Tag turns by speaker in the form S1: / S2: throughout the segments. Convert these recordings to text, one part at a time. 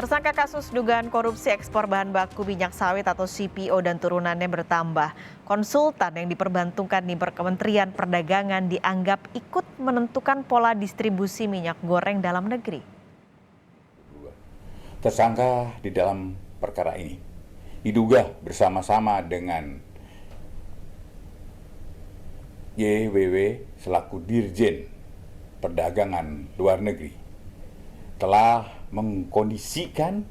S1: Tersangka kasus dugaan korupsi ekspor bahan baku minyak sawit atau CPO dan turunannya bertambah. Konsultan yang diperbantukan di Kementerian Perdagangan dianggap ikut menentukan pola distribusi minyak goreng dalam negeri.
S2: Tersangka di dalam perkara ini diduga bersama-sama dengan YWW selaku Dirjen Perdagangan Luar Negeri telah mengkondisikan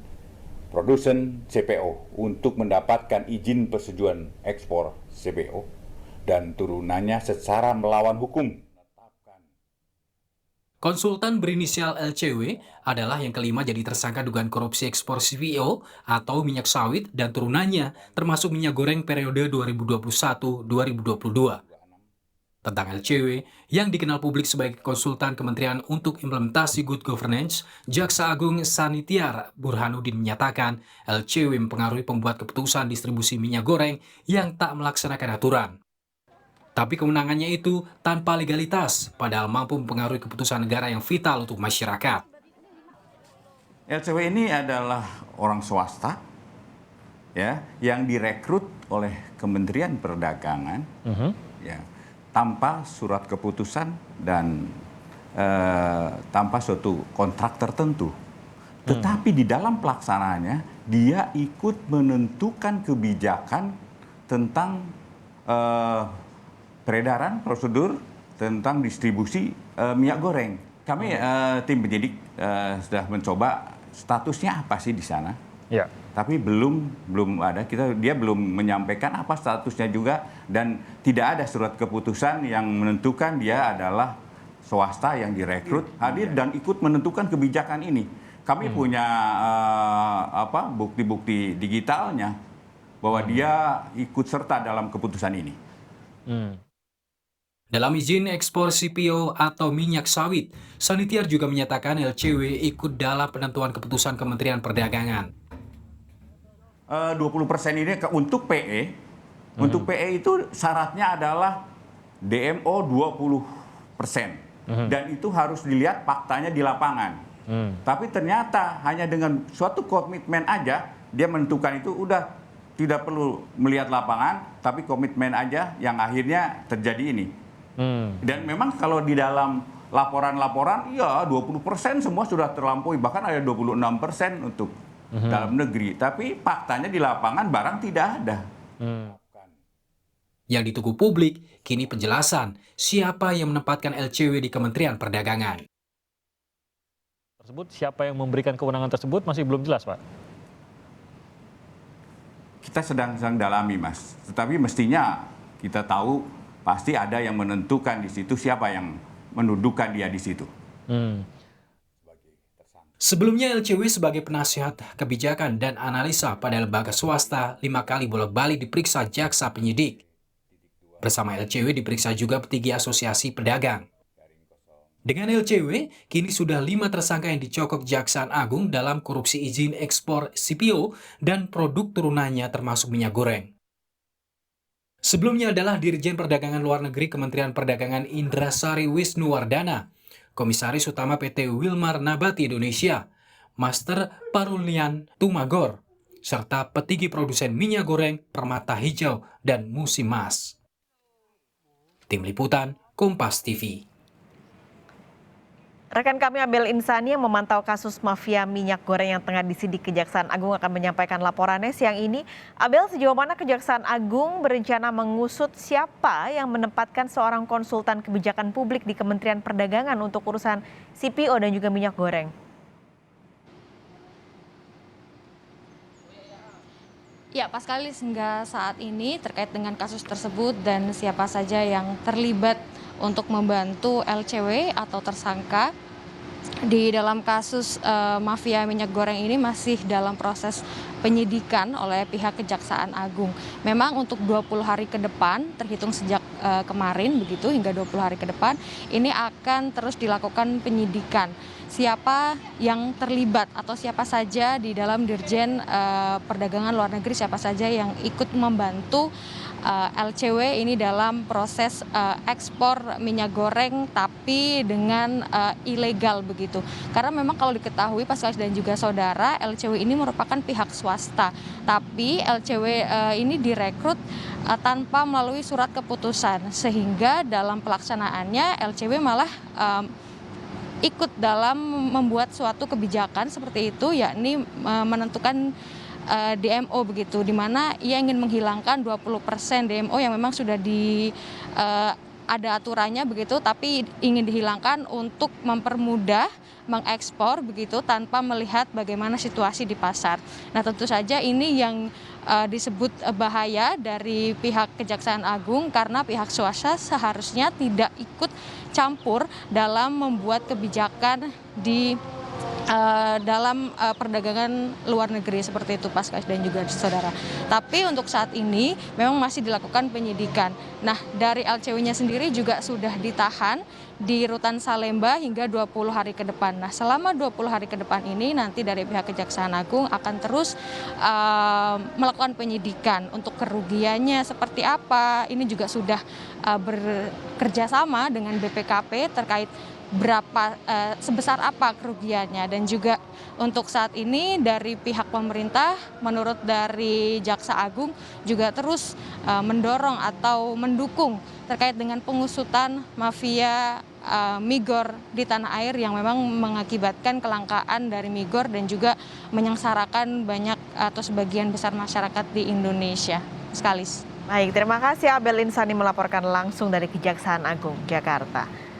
S2: produsen CPO untuk mendapatkan izin persetujuan ekspor CPO dan turunannya secara melawan hukum.
S3: Konsultan berinisial LCW adalah yang kelima jadi tersangka dugaan korupsi ekspor CPO atau minyak sawit dan turunannya, termasuk minyak goreng periode 2021-2022. Tentang LCW, yang dikenal publik sebagai konsultan Kementerian untuk Implementasi Good Governance, Jaksa Agung Sanitiar Burhanuddin menyatakan LCW mempengaruhi pembuat keputusan distribusi minyak goreng yang tak melaksanakan aturan. Tapi kewenangannya itu tanpa legalitas, padahal mampu mempengaruhi keputusan negara yang vital untuk masyarakat.
S2: LCW ini adalah orang swasta ya, yang direkrut oleh Kementerian Perdagangan ya, tanpa surat keputusan dan tanpa suatu kontrak tertentu. Tetapi di dalam pelaksanaannya, dia ikut menentukan kebijakan tentang peredaran, prosedur tentang distribusi minyak goreng. Kami tim penyidik sudah mencoba statusnya apa sih di sana. Ya. Tapi belum ada, dia belum menyampaikan apa statusnya juga, dan tidak ada surat keputusan yang menentukan dia adalah swasta yang direkrut hadir dan ikut menentukan kebijakan ini. Kami punya bukti-bukti digitalnya bahwa dia ikut serta dalam keputusan ini.
S3: Dalam izin ekspor CPO atau minyak sawit, Sanitiar juga menyatakan LCW ikut dalam penentuan keputusan Kementerian Perdagangan.
S2: 20% ini untuk PE. Untuk PE itu syaratnya adalah DMO 20%. Dan itu harus dilihat faktanya di lapangan. Tapi ternyata hanya dengan suatu komitmen aja, dia menentukan itu udah tidak perlu melihat lapangan, tapi komitmen aja yang akhirnya terjadi ini. Dan memang kalau di dalam laporan-laporan, ya 20% semua sudah terlampaui, bahkan ada 26% untuk dalam negeri. Tapi faktanya di lapangan barang tidak ada.
S3: Yang ditunggu publik, kini penjelasan siapa yang menempatkan LCW di Kementerian Perdagangan.
S4: Siapa yang memberikan kewenangan tersebut masih belum jelas, Pak.
S2: Kita sedang dalami, Mas. Tetapi mestinya kita tahu pasti ada yang menentukan di situ siapa yang mendudukan dia di situ.
S3: Sebelumnya LCW sebagai penasihat kebijakan dan analisa pada lembaga swasta 5 kali bolak-balik diperiksa jaksa penyidik. Bersama LCW diperiksa juga petinggi asosiasi pedagang. Dengan LCW, kini sudah 5 tersangka yang dicokok Kejaksaan Agung dalam korupsi izin ekspor CPO dan produk turunannya termasuk minyak goreng. Sebelumnya adalah Dirjen Perdagangan Luar Negeri Kementerian Perdagangan Indrasari Wisnuwardana, Komisaris Utama PT Wilmar Nabati Indonesia, Master Parulnian Tumagor, serta petinggi produsen minyak goreng Permata Hijau dan Musimas. Tim Liputan, Kompas TV.
S1: Rekan kami Abel Insani yang memantau kasus mafia minyak goreng yang tengah disidik Kejaksaan Agung akan menyampaikan laporannya siang ini. Abel, sejauh mana Kejaksaan Agung berencana mengusut siapa yang menempatkan seorang konsultan kebijakan publik di Kementerian Perdagangan untuk urusan CPO dan juga minyak goreng?
S5: Ya, Paskalis, hingga saat ini terkait dengan kasus tersebut dan siapa saja yang terlibat untuk membantu LCW atau tersangka di dalam kasus mafia minyak goreng ini masih dalam proses penyidikan oleh pihak Kejaksaan Agung. Memang untuk 20 hari ke depan, terhitung sejak kemarin begitu hingga 20 hari ke depan, ini akan terus dilakukan penyidikan. Siapa yang terlibat atau siapa saja di dalam Dirjen Perdagangan Luar Negeri, siapa saja yang ikut membantu LCW ini dalam proses ekspor minyak goreng tapi dengan ilegal begitu. Karena memang kalau diketahui Paskalis dan juga saudara, LCW ini merupakan pihak swasta, tapi LCW ini direkrut tanpa melalui surat keputusan, sehingga dalam pelaksanaannya LCW malah ikut dalam membuat suatu kebijakan seperti itu, yakni menentukan DMO begitu, di mana ia ingin menghilangkan 20% DMO yang memang sudah ada aturannya begitu, tapi ingin dihilangkan untuk mempermudah mengekspor begitu tanpa melihat bagaimana situasi di pasar. Nah, tentu saja ini yang disebut bahaya dari pihak Kejaksaan Agung, karena pihak swasta seharusnya tidak ikut campur dalam membuat kebijakan di dalam perdagangan luar negeri seperti itu, Paskalis dan juga saudara. Tapi untuk saat ini memang masih dilakukan penyidikan. Nah, dari LCW-nya sendiri juga sudah ditahan di Rutan Salemba hingga 20 hari ke depan. Nah, selama 20 hari ke depan ini nanti dari pihak Kejaksaan Agung akan terus melakukan penyidikan untuk kerugiannya seperti apa. Ini juga sudah bekerja sama dengan BPKP terkait sebesar apa kerugiannya, dan juga untuk saat ini dari pihak pemerintah menurut dari Jaksa Agung juga terus mendorong atau mendukung terkait dengan pengusutan mafia migor di tanah air yang memang mengakibatkan kelangkaan dari migor dan juga menyengsarakan banyak atau sebagian besar masyarakat di Indonesia. Paskalis.
S1: Baik, terima kasih Abel Insani melaporkan langsung dari Kejaksaan Agung Jakarta.